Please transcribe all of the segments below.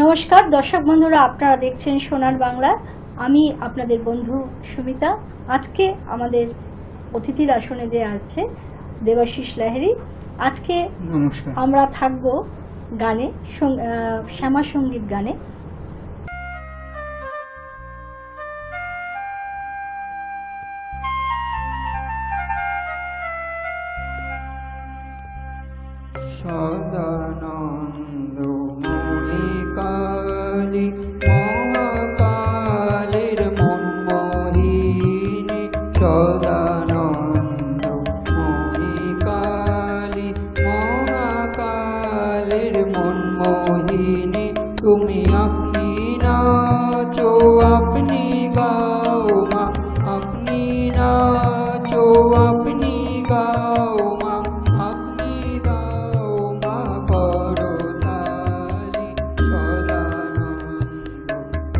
নমস্কার দর্শক বন্ধুরা, আপনারা দেখছেন সোনার বাংলা। আমি আপনাদের বন্ধু সুমিতা। আজকে আমাদের অতিথির আসনে যে আসছে দেবাশিস লাহিড়ী। আজকে আমরা থাকবো গানে, শ্যামা সঙ্গীত গানে। সদানন্দ মণিকালী মহাকালীর মনমোহিনী, সদানন্দ মণিকালী মহাকালীর মনমোহিনী। তুমি আপনি নাচো আপনি গাও মা, আপনি নাচো আপনি গাও মা, আপনি গাও মা করতালি। সদানন্দ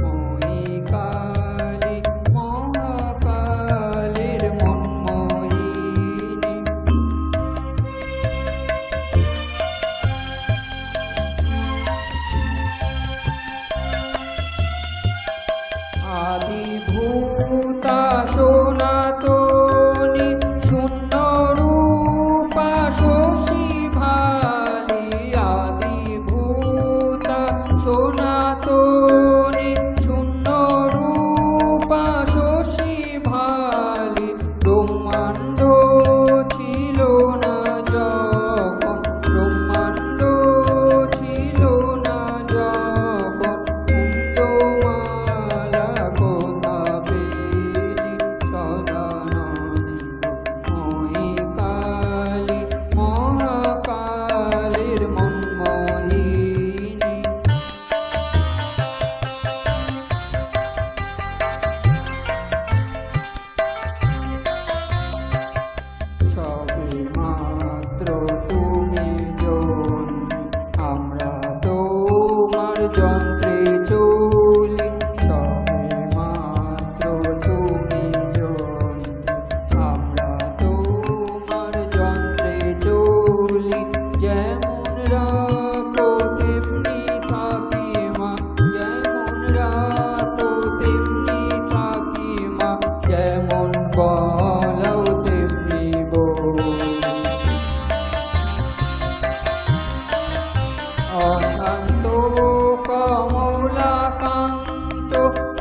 মণিকালী মহাকালীর মনমোহিনী। আদিভূতা সনাতনী শূন্য রূপা শশী ভালি, আদিভূতা সনাতনী শূন্য রূপা শশী ভালি। ব্রহ্মাণ্ড ছিল না যখন, ব্রহ্মাণ্ড ছিল না যখন, কুন্দমালা কোথা পেলি। সদানন্দ মণিকালী মহাকালীর মনমোহিনী। সবে মাত্র তুমি জন, আমরা তোমার যন্ত্রে চলি। সবে মাত্র তুমি জন, আমরা তোমার যন্ত্রে চলি। যেমন রাখো তেমনি থাকি মা, যেমন রাখো তেমনি থাকি মা, যেমন বলো তেমনি বলি। অশান্ত কমলাকান্ত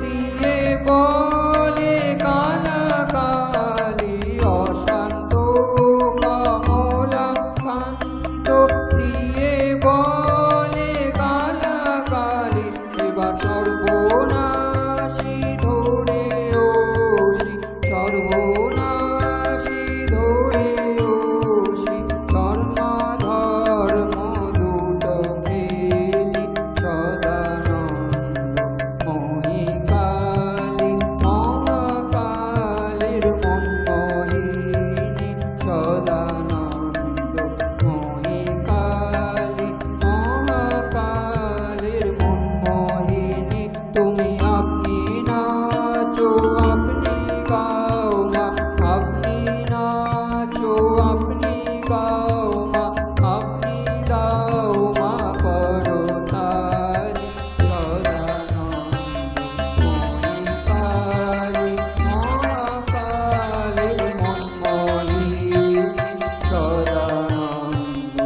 দিয়ে বলে কালাকালী, অশান্ত কমলাকান্ত দিয়ে বলে কালাকালী। এবার সর্বনাশী ধরে ওষি, সর্বনাশী ধরে ওষি, ধর্ম ধর্ম দুটো ফেলি। সদানন্দ মণিকালী মহাকালীর মনমোহিনী, সদানন্দ মণিকালী মহাকালীর মনমোহিনী। তুমি আপনি নাচো আপনি গাও মা, আপনি নাচো আপনি গাও মা, আপনি গাও মা করতালি। সদানন্দ মণিকালী মহাকালীর মনমোহিনী, সদানন্দ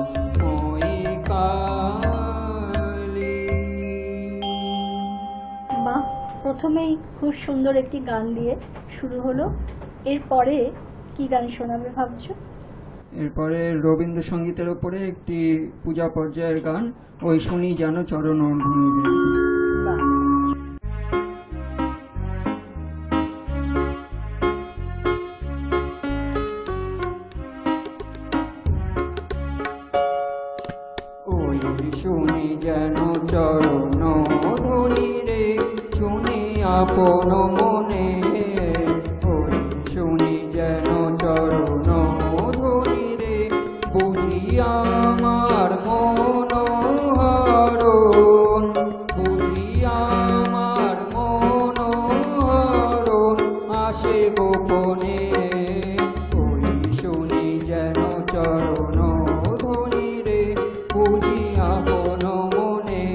মণিকালী। বাহ, প্রথমেই খুব সুন্দর একটি গান দিয়ে শুরু হলো। এরপরে কি গান শোনাবে ভাবছো? এরপরে রবীন্দ্রসঙ্গীতের ওপরে একটি পূজা পর্যায়ের গান, ওই শুনি যেন চরণ ধ্বনি। বাহ, ওই শুনি যেন চরণ ধ্বনি রে, শুনি আপন মনে। ওই শুনি যেন চরণ ধ্বনি রে, বুঝি আমার মন হরণ, বুঝি আমার মন হরণ আসে গোপনে। ওই শুনি যেন চরণ ধ্বনি রে, বুঝি আপন মনে।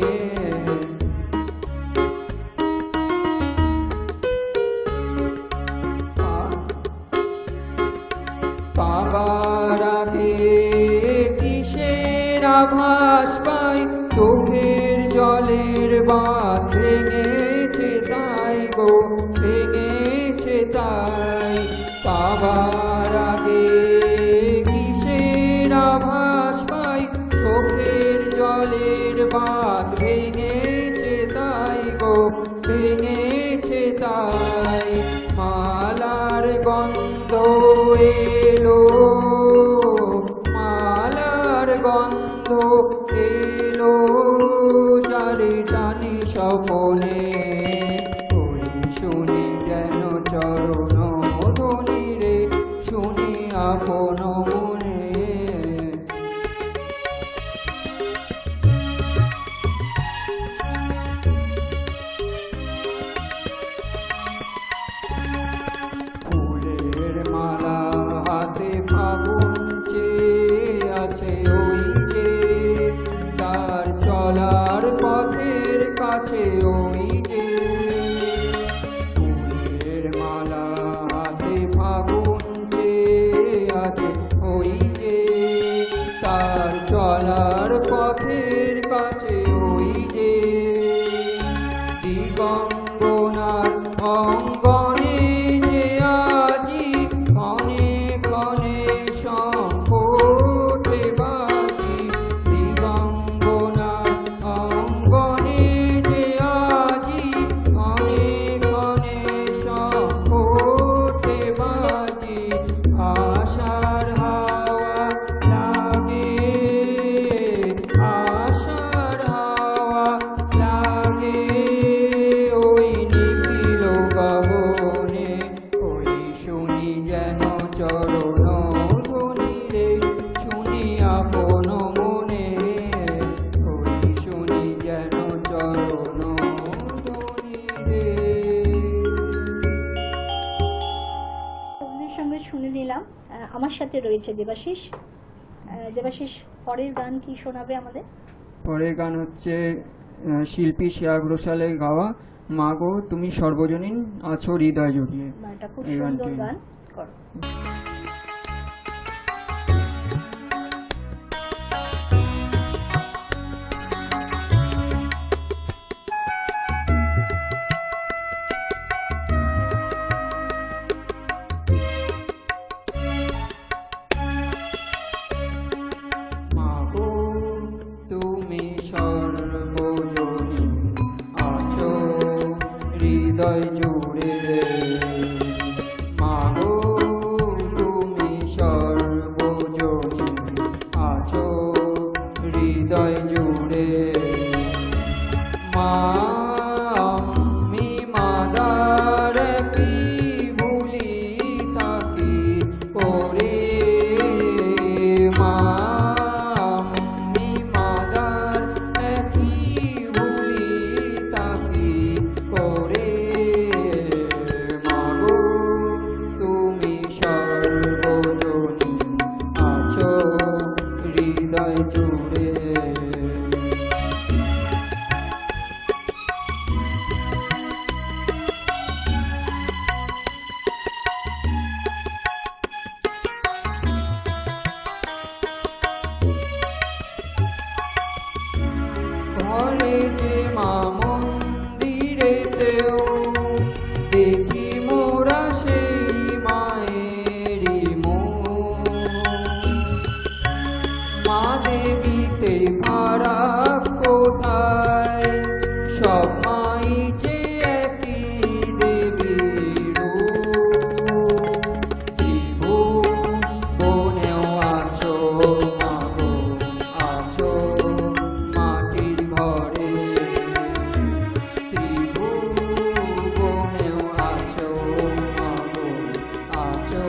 আভাস পাই, চোখের জলের বাঁধ ভেঙেছে তাই গো, ভেঙেছে তাই। পাবার আগে কিসের আভাস পাই, চোখের জলের বাঁধ ভেঙেছে তাই গো, ভেঙেছে তাই। মালার গন্ধ এলো, মালার গন্ধ এলো, যারে টানি স্বপনে, ওই শুনি যেন চরণ ধ্বনি রে, শুনি আপন মনে। ফুলের মালা হাতে ফাগুন চেয়ে আছে, ওই যে তার চলার পথের কাছে, ওই যে ফুলের মালা হাতে ফাগুন চেয়ে আছে, ওই যে তার চলার পথের কাছে, ওই যে দিগঙ্গনার অঙ্গনে যে আজি ক্ষণে ক্ষণে সম্পটে বাজি। দিগঙ্গনার অঙ্গনে যে আজি ক্ষণে ক্ষণে সম্পটে বাজি। আশার হাওয়া লাগে, আশার হাওয়া লাগে, ওই নিখিল গগনে, ওই শুনি যেন চরণ ধ্বনি রে, শুনি আপন মনে, ওই শুনি যেন চরণ ধ্বনি রে। আপনাদের সঙ্গে শুনে নিলাম। আমার সাথে রয়েছে দেবাশিস। দেবাশিস, পরের গান কি শোনাবে আমাদের? পরের গান হচ্ছে শিল্পী শ্রেয়া ঘোষালের গাওয়া মাগো তুমি সর্বজনীন আছো হৃদয় জড়িয়ে। এটা খুব এই সুন্দর গানটি। গান, করো। মাগো তুমি সর্বজনীন আছো হৃদয় জুড়ে, মাগো তুমি সর্বজনীন আছো হৃদয় জুড়ে। মা আমি মাদার কি ভুলি থাকি ওরে, মা আমি মাদার কি ভুলি থাকি ওরে। মাগো তুমি সর্বজনীন আছো হৃদয় জুড়ে। ঘরে যে মা মন্দিরেতেও দেখি মোরা সেই মায়েরই মন। মা দেবীতে ফারাক কোথায়, সব মাই যে একই দেবীর রূপ। ত্রিভুবনেও আছো মাগো, আছো মাটির ঘরে। ত্রিভুবনেও আছো মাগো, আছো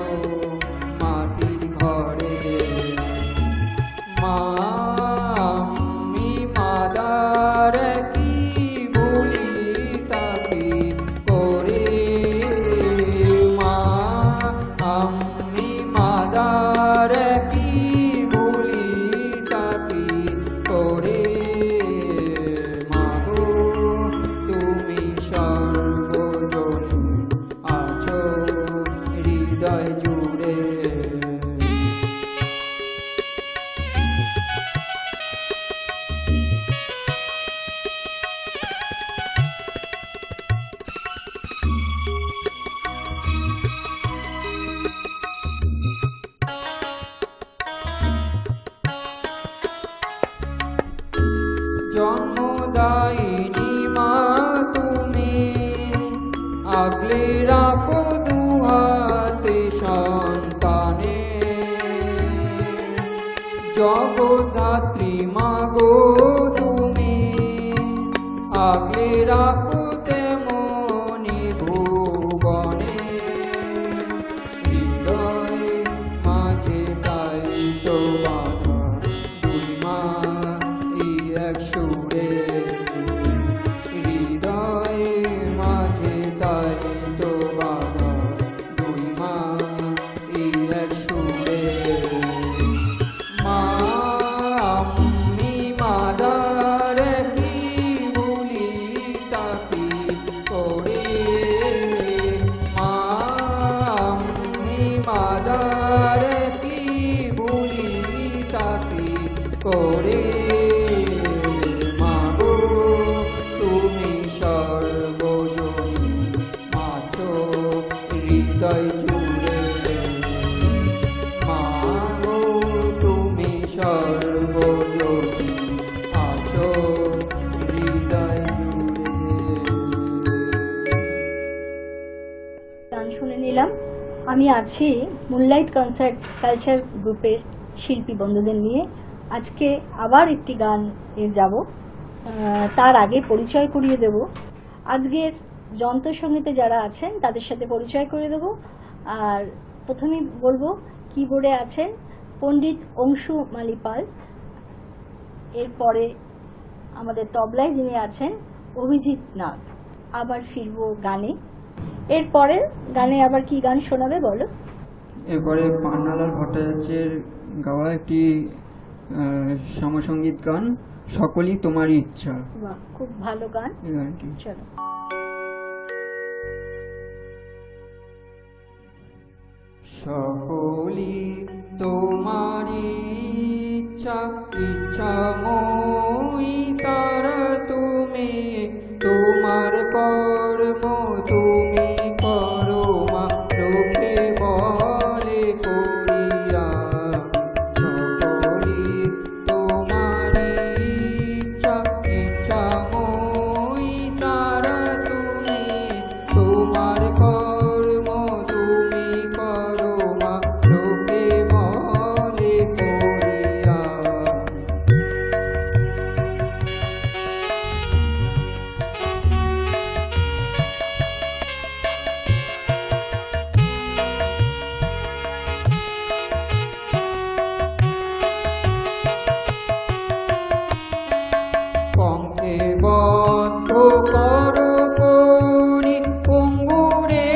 মাটির ঘরে। মা আমি মাদার কি ভুলি দায়িনী মা তুমি, আগলে রাখো দুহাতে সন্তানে। জগদ্ধাত্রী মাগো তুমি, আগলে রাখো তেমনি ভুবনে। হৃদয়ে মাঝে তাই তো বাধা দুই মা এই এক সুরে। হৃদয়ে মাঝে তাই তো বাধা দুই মা এই এক সুরে। মা আমি মাদার কি ভুলি তাকি করে। মা আমি মাদার কি ভুলি তাকি করে। মাগো তুমি সর্বজনী আছো হৃদয় জুড়ে। মাগো তুমি সর্বজনী আছো হৃদয় জুড়ে। গান শুনে নিলাম। আমি আছি মুনলাইট কনসার্ট কালচার গ্রুপের শিল্পী বন্ধুদের নিয়ে। আজকে আবার একটি গান যাব। তার আগে পরিচয় করিয়ে দেব আজকের যন্ত্রসঙ্গীতে যারা আছেন তাদের সাথে পরিচয় করে দেব। আর প্রথমেই বলবো কিবোর্ডে আছেন পণ্ডিত অংশু মালিপাল। এরপরে আমাদের তবলায় যিনি আছেন অভিজিৎ নাগ। আবার ফিরবো গানে। এরপরে গানে আবার কি গান শোনাবে বলো? এরপরে পান্নালাল ভট্টাচার্যের গাওয়া একটি সমসঙ্গীত গান, সকলই তোমারই ইচ্ছা। বাহ, খুব ভালো গান। এই গানটি চলো। সকলই তোমারই ইচ্ছা, ইচ্ছাময়ী তারা তুমি, তোমার কর্ম তুমি করো মা লোকে বলে করিয়া। সকলই তোমারই ইচ্ছা, ইচ্ছাময়ী তারা তুমি, তোমার কর্ম তুমি করো মা লোকে বলে করিয়া। পঙ্কে বদ্ধ করো করি পঙ্গুরে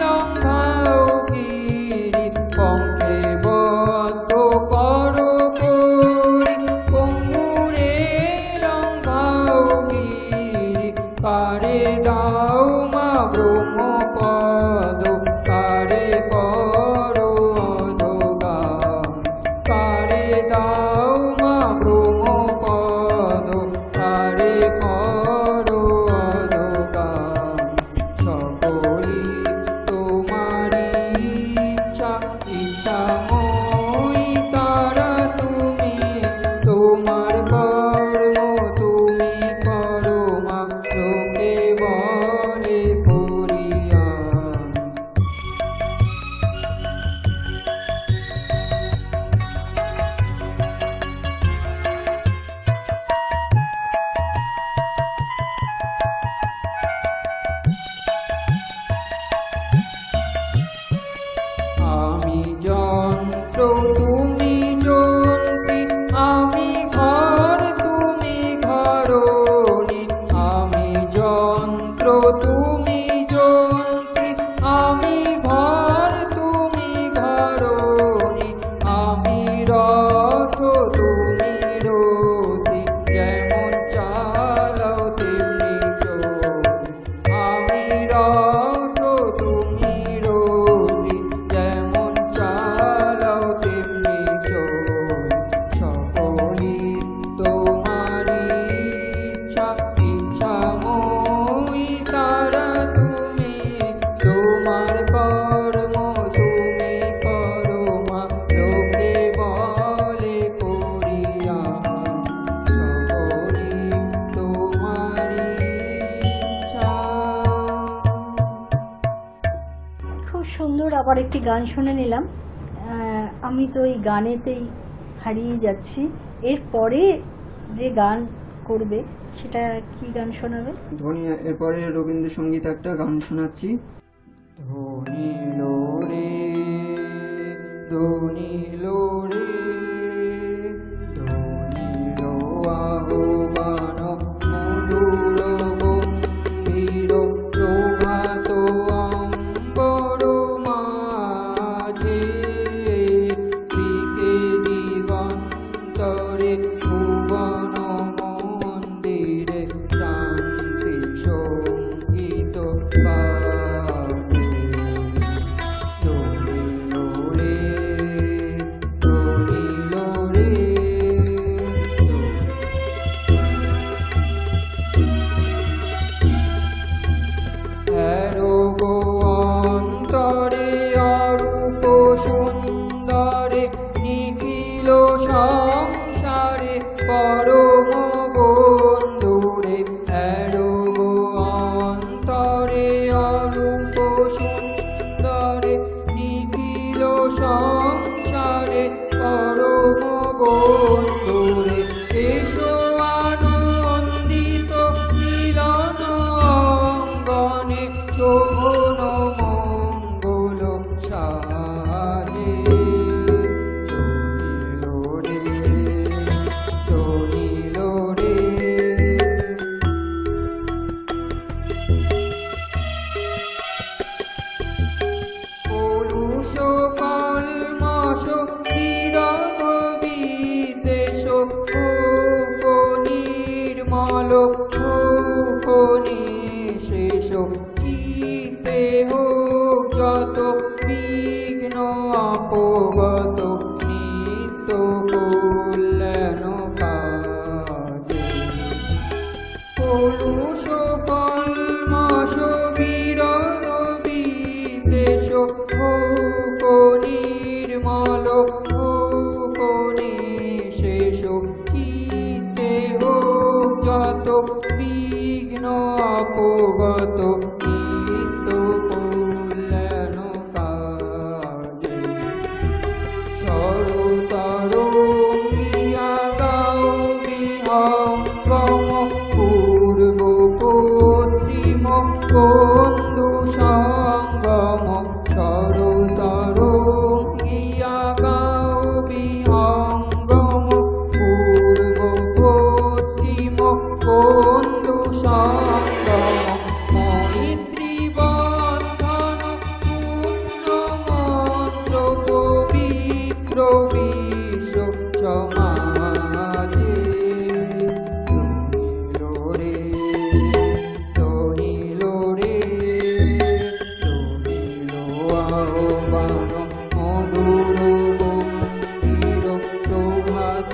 লঙ্ঘাও গিরি। পঙ্কে বদ্ধ করো করি পঙ্গুরে লঙ্ঘাও গিরি। কারে দাও মা ব্রহ্মপদ, কারে করো অধোগাম। কারে দাও মা ব্রহ্মপদ, কারে করো অধোগাম। সকলই তোমারই ইচ্ছা, ইচ্ছাময়ী তারা তুমি, তোমার কর্ম তুমি করো মা লোকে বলে করিয়া। বন্ধুরা, আবার একটি গান শুনে নিলাম। আমি তো এই গানেতেই হারিয়ে যাচ্ছি। এরপরে যে গান করবে সেটা কি গান শোনাবে? ধ্বনি, এরপরে রবীন্দ্রসঙ্গীত একটা গান শোনাচ্ছি। ধ্বনি লো রে, ধ্বনি লো রে, ধ্বনি লো আহ্বান মধুর গম্ভীর প্রভাত অম্বর মাঝে, দিকে দিগন্তরে ভুবন মন্দিরে শান্তি সঙ্গীত গাহে। দোলিলো রে, দোলিলো রে, হ্যারো গো অন্তরে অরূপ সুন্দরে, নিখিল সংসারে পরম বন্ধুরে। হ্যারো গো অন্তরে অরূপ সুন্দরে, নিখিল সংসারে পরম বন্ধুরে। এসো আনন্দিত মিলন অঙ্গনে, শোভন মঙ্গল সাজে। দোলিলো রে, দোলিলো রে, পৌরুষ কলমশ বিরহ বিদ্বেষ, নির্মল নিঃশেষ। চিত্তে হোক যত বিঘ্ন অপগত, নিত্য কল্যাণ কাজে। পৌরুষ কলমশ বিরহ বিদ্বেষ, নির্মল নিঃশেষ। চিত্তে হোক যত বিঘ্ন অপগত, নিত্য কল্যাণ কাজে। সরতরঙ্গিয়া গাও বিহঙ্গম, পূর্ব পশ্চিম বন্ধু সঙ্গম। সরতরঙ্গিয়া গাও বিহঙ্গম, পূর্ব পশ্চিম বন্ধু সঙ্গম। মৈত্রী বন্ধন পূর্ণ মন্ত্র, পবিত্র বিশ্ব সমাজে। দোলিলো রে, দোলিলো রে, দোলিলো আহ্বান মধুর গম্ভীর প্রভাত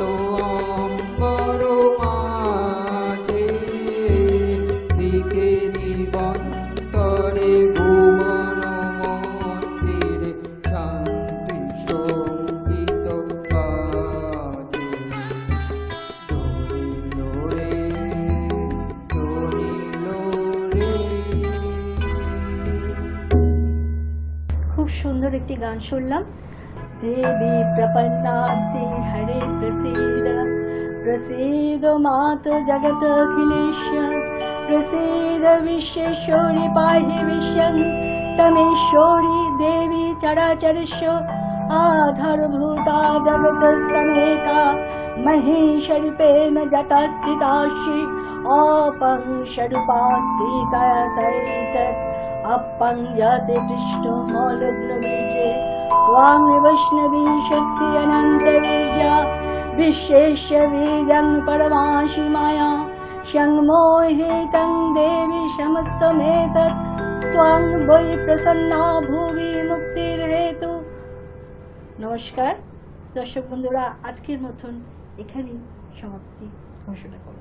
অম্বর মাঝে, দিকে দিগন্তরে ভুবন মন্দিরে শান্তি সঙ্গীত বাজে। দোলিলো রে, দোলিলো রে। খুব সুন্দর একটি গান শুনলাম। দেবী প্রপন্নাতে হরে প্রসীদ, প্রসীদ মাত জগত অখিলেশ্বর। প্রসীদ বিশ্বেশ্বরী পাহি বিশ্বং, তমেশ্বরী দেবী চরাচরস্য। आधारभूता जगतस्तमेका, महेशरूपेण जगत्स्थिता श्री। अपं षडूपास्थिता तैतत्, अपं जाते विष्णुमौलग्नबीजे। वां वैष्णवी शक्ति अनन्तवीर्या, विशेषवीर्यं परमाशि माया। संमोहितं देवी समस्तमेतत्, त्वां वै प्रसन्ना भुवि मुक्तिर्हेतु। নমস্কার দর্শক বন্ধুরা, আজকের মতন এখানেই সমাপ্তি ঘোষণা করলাম।